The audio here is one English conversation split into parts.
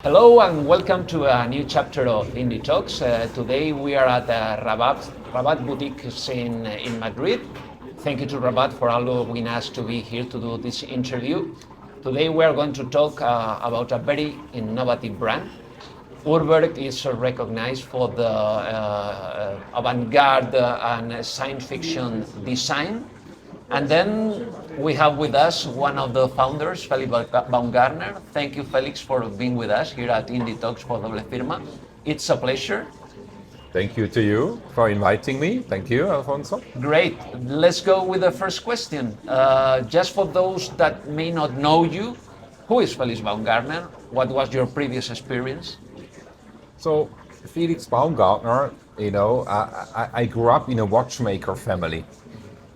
Hello and welcome to a new chapter of Indie Talks. Today we are at Rabat Boutique in Madrid. Thank you to Rabat for allowing us to be here to do this interview. Today we are going to talk about a very innovative brand. Urwerk is recognized for the avant-garde and science fiction design. And then we have with us one of the founders, Felix Baumgartner. Thank you, Felix, for being with us here at Indie Talks for Doble Firma. It's a pleasure. Thank you to you for inviting me. Thank you, Alfonso. Great. Let's go with the first question. Just for those that may not know you, who is Felix Baumgartner? What was your previous experience? So, Felix Baumgartner, I grew up in a watchmaker family.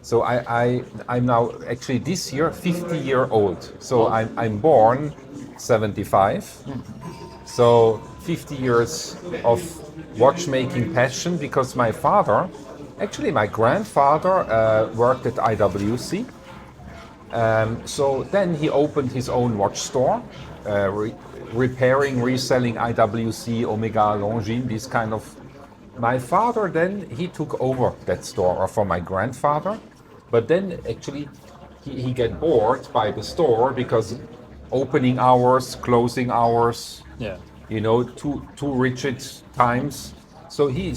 So I'm now actually this year 50-year-old. So I'm born 75. So 50 years of watchmaking passion because my grandfather worked at IWC. So then he opened his own watch store, repairing, reselling IWC, Omega, Longines, this kind of. My father then, he took over that store from my grandfather. But then actually he got bored by the store because opening hours, closing hours, too rigid times. So he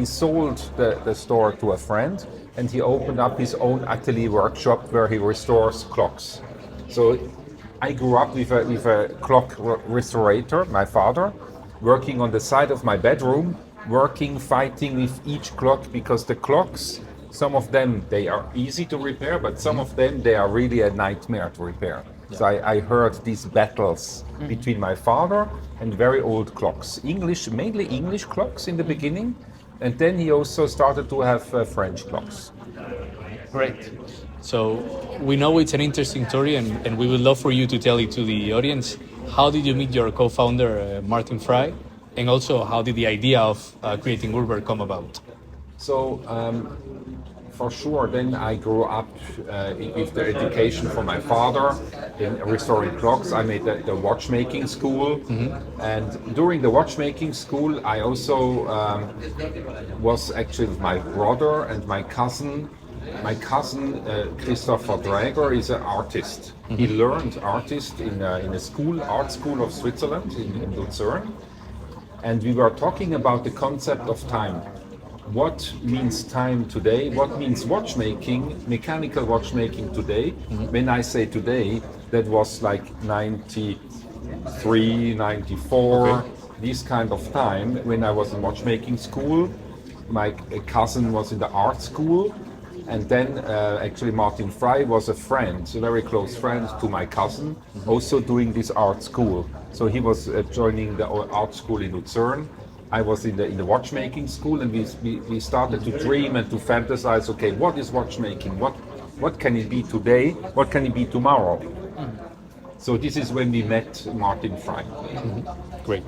sold the store to a friend and he opened up his own atelier workshop where he restores clocks. So I grew up with a clock restorator, my father, working on the side of my bedroom, fighting with each clock because the clocks, some of them, they are easy to repair, but some of them, they are really a nightmare to repair. Yeah. So I heard these battles between my father and very old clocks. Mainly English clocks in the beginning. And then he also started to have French clocks. Great. So we know it's an interesting story and we would love for you to tell it to the audience. How did you meet your co-founder, Martin Fry? And also, how did the idea of creating Urwerk come about? So, for sure, then I grew up with the education from my father in restoring clocks. I made the watchmaking school, and during the watchmaking school, I also was actually with my brother and my cousin. My cousin Christopher Draeger is an artist. He learned artist in a art school of Switzerland in Lucerne, and we were talking about the concept of time. What means time today? What means watchmaking, mechanical watchmaking today? When I say today, that was like 93, 94, this kind of time when I was in watchmaking school. My cousin was in the art school, and then actually Martin Fry was a friend, a very close friend to my cousin, also doing this art school. So he was joining the art school in Lucerne. I was in the watchmaking school, and we started to dream and to fantasize. Okay, what is watchmaking? What can it be today? What can it be tomorrow? So this is when we met Martin Fry. Great,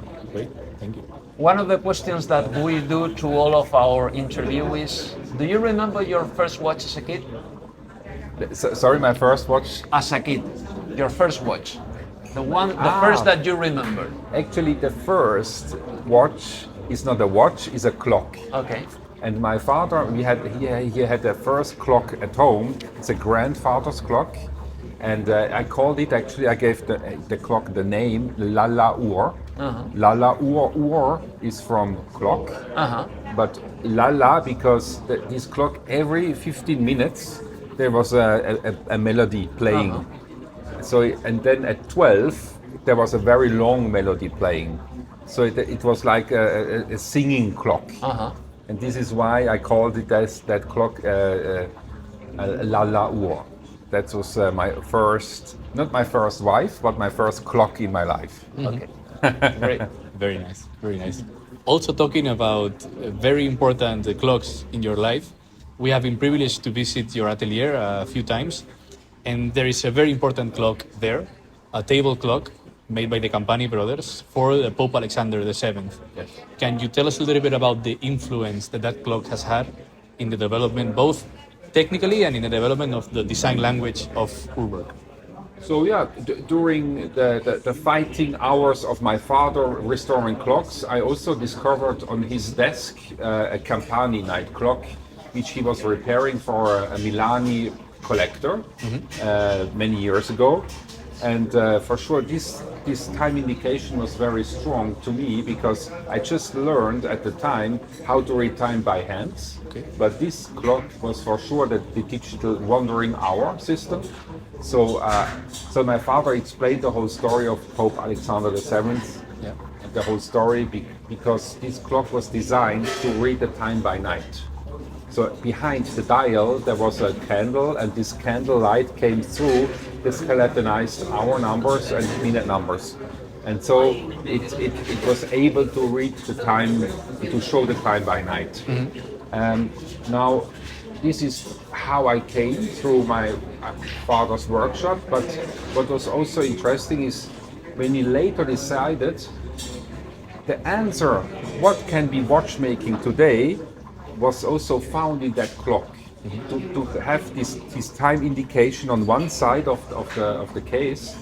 thank you. One of the questions that we do to all of our interviewees: do you remember your first watch as a kid? Sorry, my first watch? As a kid, your first watch. The first that you remember. Actually, the first watch is not a watch, is a clock. Okay. And my father, he had the first clock at home. It's a grandfather's clock, and I called it. Actually, I gave the clock the name Lala Uhr. Lala Uhr is from clock, but Lala because this clock every 15 minutes there was a melody playing. So, and then at 12, there was a very long melody playing. So it was like a singing clock. And this is why I called it as that clock Lala Uhr. That was my first, not my first wife, but my first clock in my life. Okay. Great. Very nice. Also talking about very important clocks in your life, we have been privileged to visit your atelier a few times. And there is a very important clock there, a table clock made by the Campani brothers for the Pope Alexander VII. Yes. Can you tell us a little bit about the influence that clock has had in the development, both technically and in the development of the design language of Urwerk? So yeah, during the fighting hours of my father restoring clocks, I also discovered on his desk a Campani night clock, which he was repairing for a Milani collector many years ago. And for sure, this time indication was very strong to me because I just learned at the time how to read time by hands. Okay. But this clock was for sure the digital wandering hour system. So, so my father explained the whole story of Pope Alexander VII, Yeah. the whole story because this clock was designed to read the time by night. So behind the dial there was a candle, and this candle light came through the skeletonized hour numbers and minute numbers. And so it was able to read the time, to show the time by night. Now, this is how I came through my father's workshop, but what was also interesting is when he later decided the answer, what can be watchmaking today, was also found in that clock. To have this time indication on one side of the case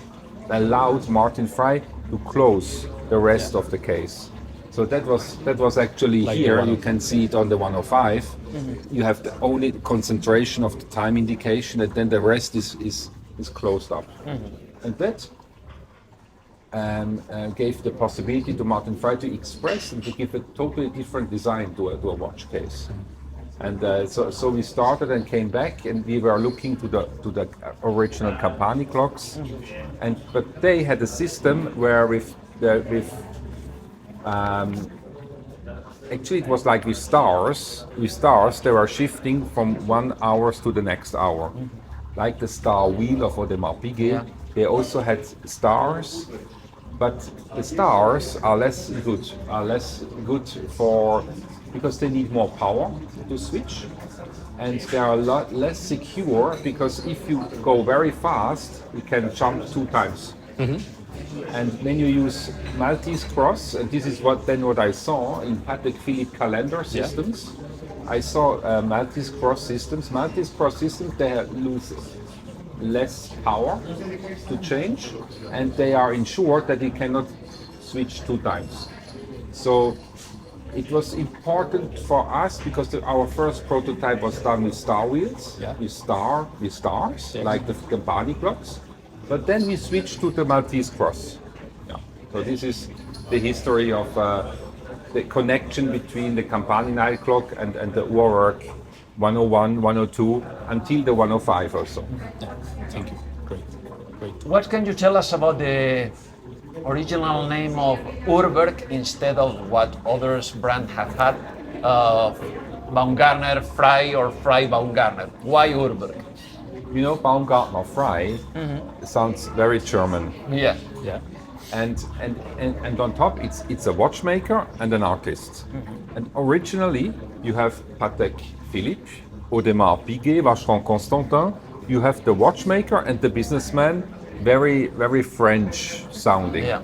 allowed Martin Fry to close the rest of the case. So that was actually Like here. the You can see it on the 105. You have the only concentration of the time indication, and then the rest is closed up. And that gave the possibility to Martin Fry to express and to give a totally different design to a watch case. And so we started and came back, and we were looking to the original Campani clocks, but they had a system where actually it was like with stars they were shifting from 1 hour to the next hour, like the star wheel of Audemars Piguet. They also had stars, but the stars are less good for, because they need more power to switch, and they are a lot less secure because if you go very fast, you can jump 2 times. And when you use Maltese cross, and this is what I saw in Patek Philippe calendar systems, I saw Maltese cross systems. Maltese cross systems, they lose less power to change, and they are ensured that you cannot switch 2 times. So it was important for us because our first prototype was done with star wheels, with stars, like the Campani clocks. But then we switched to the Maltese cross. So this is the history of the connection between the Campani night clock and the Urwerk 101, 102 until the 105 also. Thank you. Great. What can you tell us about the original name of Urwerk instead of what others brand have had, Baumgartner, Fry, or Fry Baumgartner? Why Urwerk? You know, Baumgartner Fry sounds very German. Yeah. And on top it's a watchmaker and an artist. And originally you have Patek Philippe, Audemars Piguet, Vacheron Constantin. You have the watchmaker and the businessman, very French sounding. Yeah.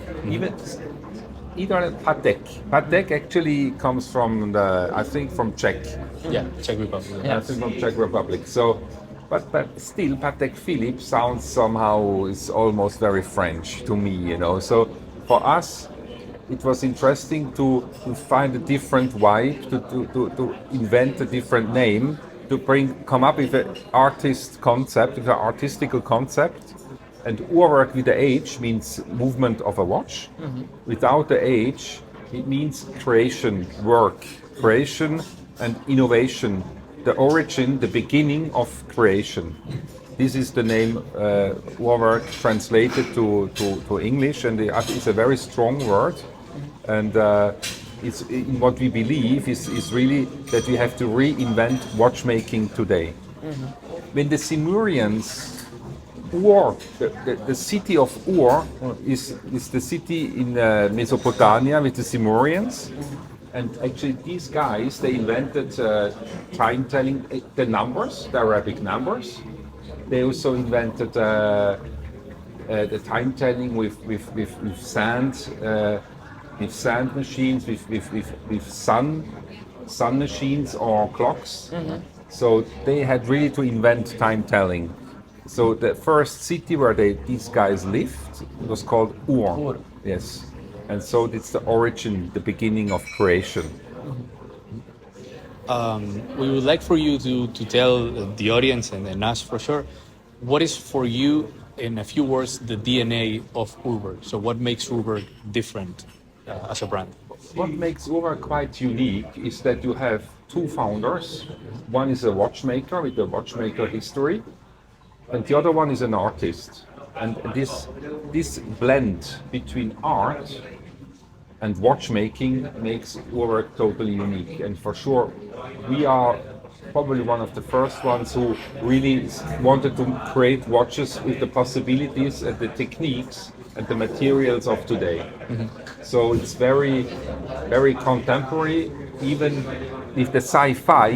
Either Patek. Patek actually comes from I think from Czech. Czech Republic. I think from Czech Republic. So, but still Patek Philippe sounds somehow is almost very French to me, you know. So for us, it was interesting to find a different vibe, to invent a different name, to come up with an artist concept, with an artistical concept. And Urwerk with the H means movement of a watch. Without the H, it means creation, work, creation and innovation. The origin, the beginning of creation. This is the name Urwerk translated to English, and it's a very strong word. And it's in what we believe is really that we have to reinvent watchmaking today. When the Simurians, Ur, the city of Ur is the city in Mesopotamia with the Simurians. And actually these guys, they invented time telling, the numbers, the Arabic numbers. They also invented the time telling with sand machines, with sun machines or clocks. So they had really to invent time telling. So the first city where these guys lived was called Ur. Ur. Yes. And so it's the origin, the beginning of creation. We would like for you to tell the audience and us for sure, what is for you, in a few words, the DNA of Urwerk? So what makes Urwerk different as a brand? What makes Urwerk quite unique is that you have two founders. One is a watchmaker with a watchmaker history, and the other one is an artist. And this blend between art and watchmaking makes Urwerk totally unique. And for sure, we are probably one of the first ones who really wanted to create watches with the possibilities and the techniques and the materials of today. So it's very, very contemporary, even if the sci-fi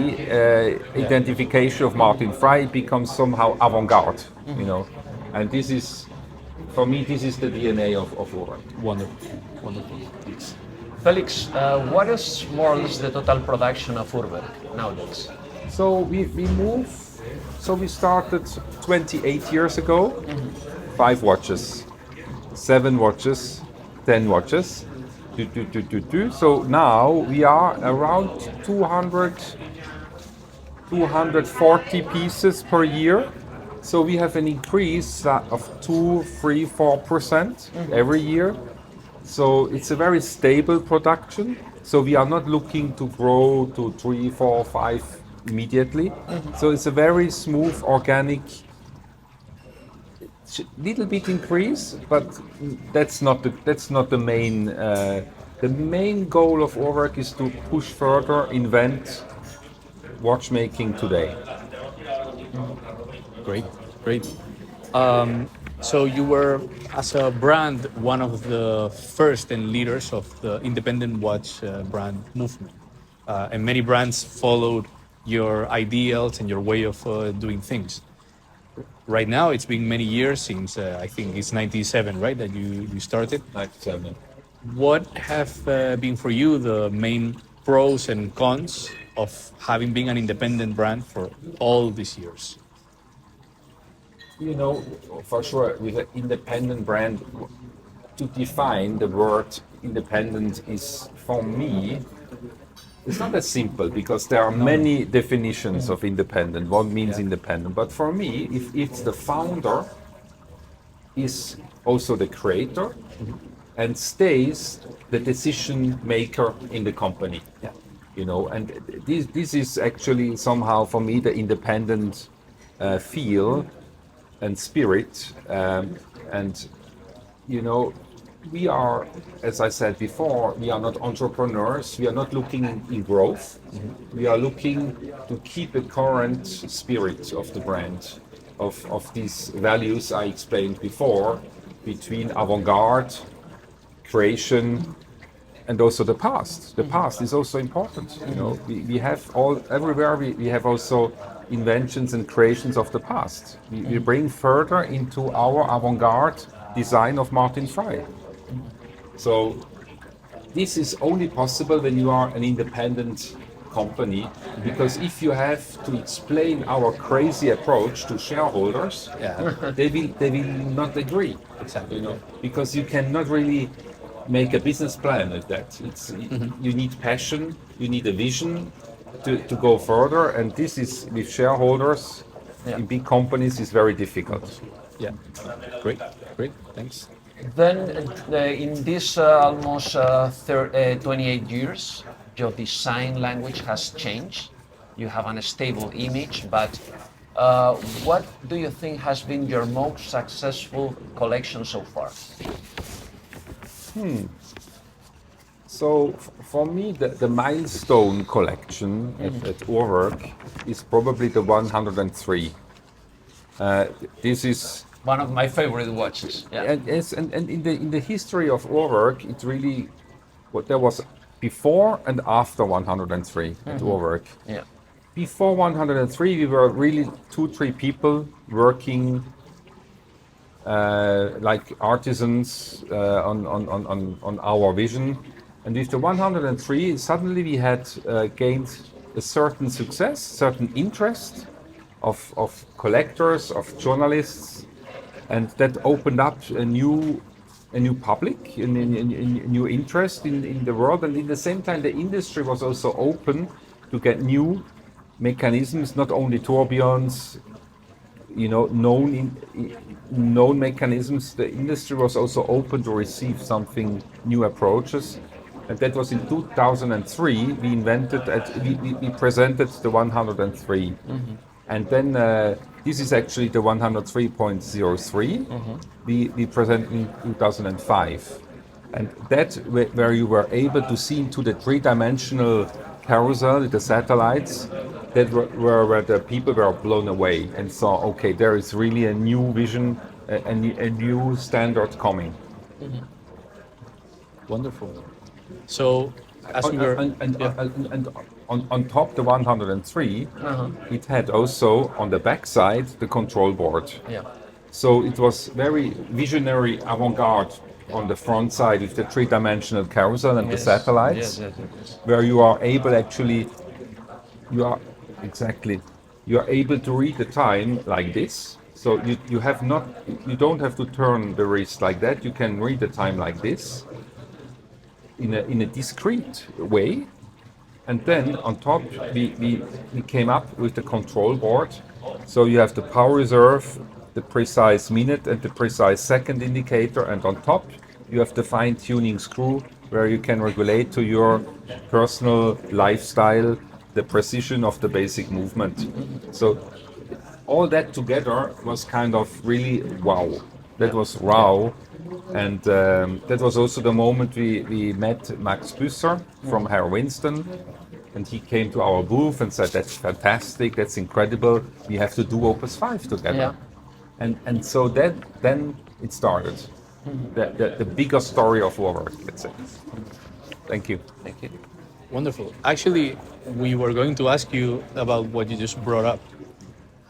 identification of Martin Frey becomes somehow avant-garde, you know. And this is, for me, this is the DNA of Urwerk. Wonderful, wonderful. Thanks. Felix, what is more or less the total production of Urwerk nowadays? So we started 28 years ago, 5 watches, 7 watches, 10 watches, So now we are around 240 pieces per year. So we have an increase of 2, 3, 4% every year. So it's a very stable production. So we are not looking to grow to 3, 4, 5 immediately. So it's a very smooth, organic, little bit increase, but that's not the main. The main goal of Urwerk is to push further, invent watchmaking today. Great, great. So you were, as a brand, one of the first and leaders of the independent watch brand movement. And many brands followed your ideals and your way of doing things. Right now, it's been many years since, I think it's 97, right, that you started? 97. What have been for you the main pros and cons of having been an independent brand for all these years? You know, for sure, with an independent brand, to define the word independent is, for me, it's not as simple because there are many definitions of independent. What means independent? But for me, if it's the founder is also the creator and stays the decision maker in the company. Yeah. You know, and this is actually somehow for me the independent feel and spirit. And you know, we are, as I said before, we are not entrepreneurs. We are not looking in growth. We are looking to keep a current spirit of the brand, of these values I explained before, between avant-garde, creation, and also the past. The past is also important. You know, we have everywhere we have also inventions and creations of the past. We bring further into our avant-garde design of Martin Frey. So this is only possible when you are an independent company, because if you have to explain our crazy approach to shareholders, they will not agree. Exactly, you know, because you cannot really make a business plan like that. You need passion, you need a vision to go further, and this is with shareholders in big companies is very difficult. Yeah, great, thanks. Then, in this almost 28 years, your design language has changed. You have a stable image, but what do you think has been your most successful collection so far? So for me, the milestone collection at Urwerk is probably the 103. This is one of my favorite watches. Yeah. And in the history of Urwerk, it really, there was before and after 103 at Urwerk. Yeah. Before 103, we were really 2-3 people working like artisans on our vision. And with the 103, suddenly we had gained a certain success, certain interest, of collectors, of journalists, and that opened up a new public, a new interest in the world, and in the same time the industry was also open to get new mechanisms, not only tourbillons, known mechanisms. The industry was also open to receive something new approaches, and that was in 2003. We presented the 103, and then this is actually the 103.03. We presented in 2005, and that where you were able to see into the three-dimensional carousel, the satellites, that where the people were blown away and saw, okay, there is really a new vision, a new standard coming. Wonderful. So, as we were... And on top the 103, it had also on the back side the control board. Yeah. So it was very visionary, avant-garde on the front side with the three-dimensional carousel and the satellites, where you are able you are able to read the time like this. So you don't have to turn the wrist like that. You can read the time like this in a discrete way. And then on top we came up with the control board. So you have the power reserve, the precise minute and the precise second indicator, and on top you have the fine-tuning screw where you can regulate to your personal lifestyle the precision of the basic movement. So all that together was kind of really wow. That was wow. And that was also the moment we met Max Büsser from Herr Winston, and he came to our booth and said, that's fantastic, that's incredible, we have to do Opus 5 together. And so then it started. The bigger story of Urwerk, let's say. Thank you. Thank you. Wonderful. Actually, we were going to ask you about what you just brought up.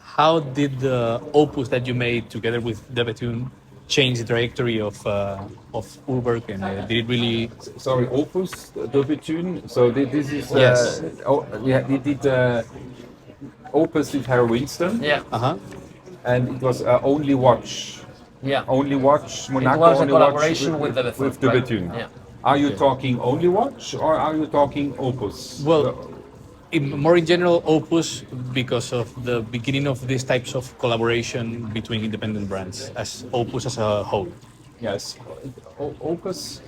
How did the opus that you made together with Debetune change the trajectory of Urwerk, and did it really... Sorry, Opus, Debetune. So this is... Yes. We did Opus with Herr Winston. Yeah. And it was Only Watch. Yeah. Only Watch, Monaco. It was a Only collaboration watch with the right? Bethune. Yeah. Are you talking Only Watch or are you talking Opus? Well, more in general, Opus, because of the beginning of these types of collaboration between independent brands, as Opus as a whole. Yes, Opus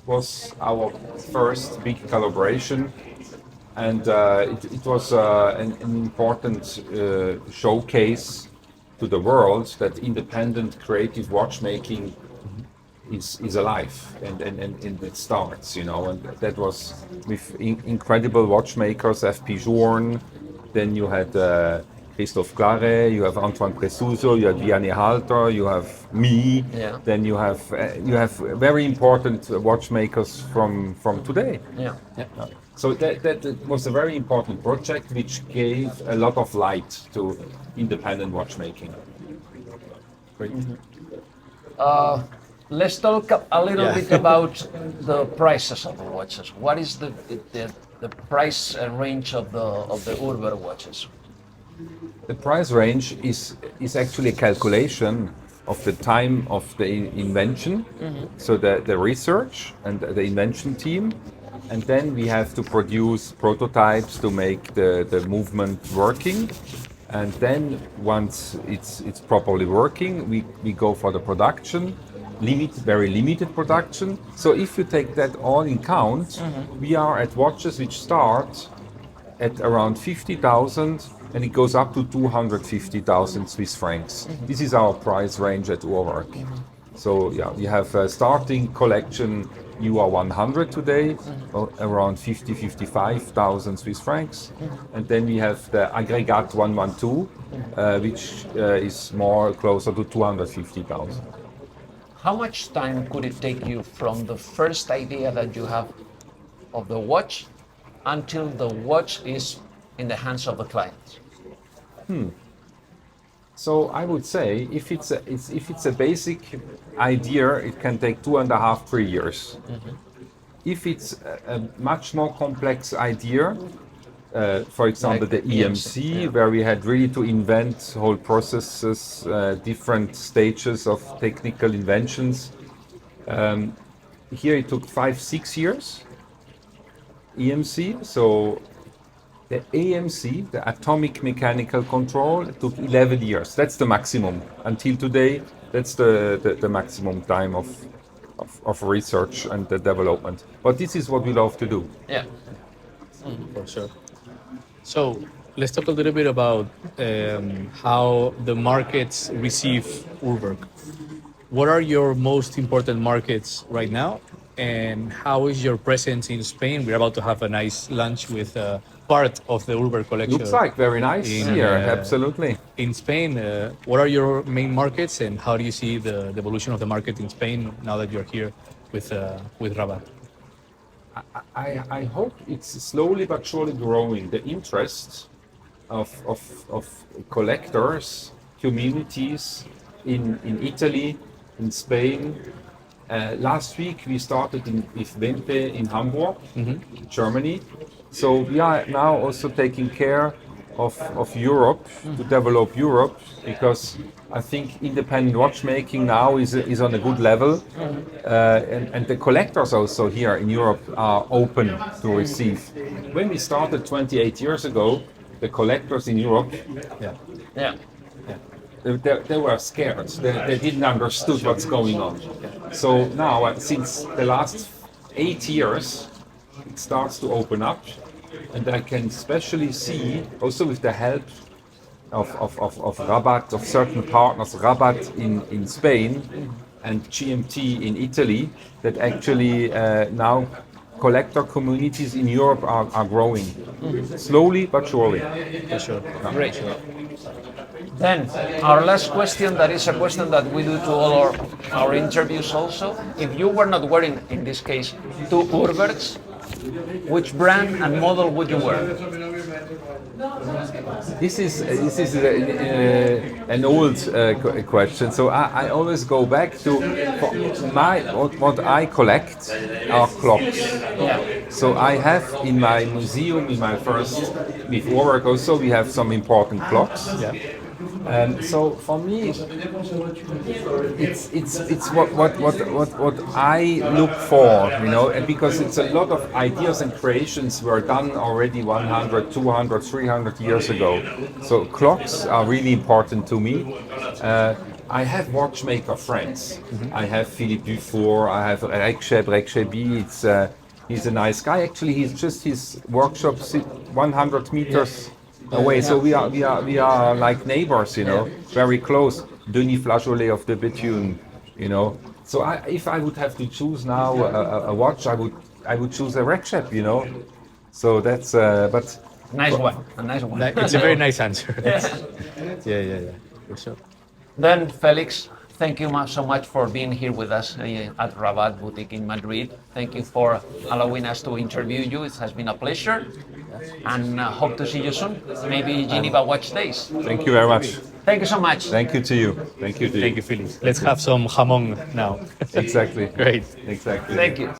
was our first big collaboration, and it was an important showcase to the world that independent creative watchmaking is alive and it starts, and that was with incredible watchmakers, F.P. Journe, then you had Christophe Claret, you have Antoine Presuso, you have Vianney Halter, you have me, then you have very important watchmakers from today. So that was a very important project which gave a lot of light to independent watchmaking. Great. Let's talk a little bit about the prices of the watches. What is the price range of the Urwerk watches? The price range is actually a calculation of the time of the invention, so the research and the invention team, and then we have to produce prototypes to make the movement working, and then once it's properly working, we go for the production. Very limited production. So if you take that all in count, we are at watches which start at around 50,000 and it goes up to 250,000 Swiss francs. This is our price range at Urwerk. So we have a starting collection UR100 today, around 55,000 Swiss francs. And then we have the Aggregat 112, which is more closer to 250,000. How much time could it take you from the first idea that you have of the watch until the watch is in the hands of the client? So I would say if it's a basic idea, it can take 2.5, 3 years. If it's a much more complex idea, For example, Like the EMC, yeah. where we had really to invent whole processes, different stages of technical inventions. Here it took 5-6 years. EMC, so the AMC, the atomic mechanical control, took 11 years. That's the maximum. Until today, that's the maximum time of research and the development. But this is what we love to do. Yeah. For sure. So let's talk a little bit about how the markets receive Urwerk. What are your most important markets right now? And how is your presence in Spain? We're about to have a nice lunch with part of the Urwerk collection. Looks like very nice here, absolutely. In Spain, what are your main markets and how do you see the evolution of the market in Spain now that you're here with Rabat? I hope it's slowly but surely growing. The interest of collectors, communities in Italy, in Spain. Last week we started in Indifferente in Hamburg, Germany. So we are now also taking care of Europe, to develop Europe, because I think independent watchmaking now is on a good level, and the collectors also here in Europe are open to receive. When we started 28 years ago, the collectors in Europe, Yeah. they were scared. They didn't understood what's going on. So now, since the last 8 years, it starts to open up, and I can especially see, also with the help of Rabat, of certain partners, Rabat in Spain and GMT in Italy, that actually now collector communities in Europe are growing. Slowly but surely. For sure. Great. Then, our last question, that is a question that we do to all our interviews also. If you were not wearing, in this case, two Urwerks, which brand and model would you wear? This is an old question. So I always go back to what I collect are clocks. Yeah. So I have in my museum, in my first with Urwerk also, we have some important clocks. Yeah. So for me, it's what I look for, you know, and because it's a lot of ideas and creations were done already 100, 200, 300 years ago. So clocks are really important to me. I have watchmaker friends. I have Philippe Dufour, I have Reksheb. He's a nice guy. Actually, his workshop 100 meters away. So we are like neighbors, you know, very close. Denis Flageolet of the Bethune, you know. So if I would have to choose now a watch, I would choose a Reksheb, you know. So that's but Nice one. A nice one. It's a very nice answer. Yeah. For sure. Then, Felix, thank you so much for being here with us at Rabat Boutique in Madrid. Thank you for allowing us to interview you. It has been a pleasure. And hope to see you soon. Maybe Geneva Watch Days. thank you very much. Thank you so much. Thank you to you. Thank you to you. Thank you, Felix. Let's have some jamón now. Exactly. Great. Exactly. Thank you.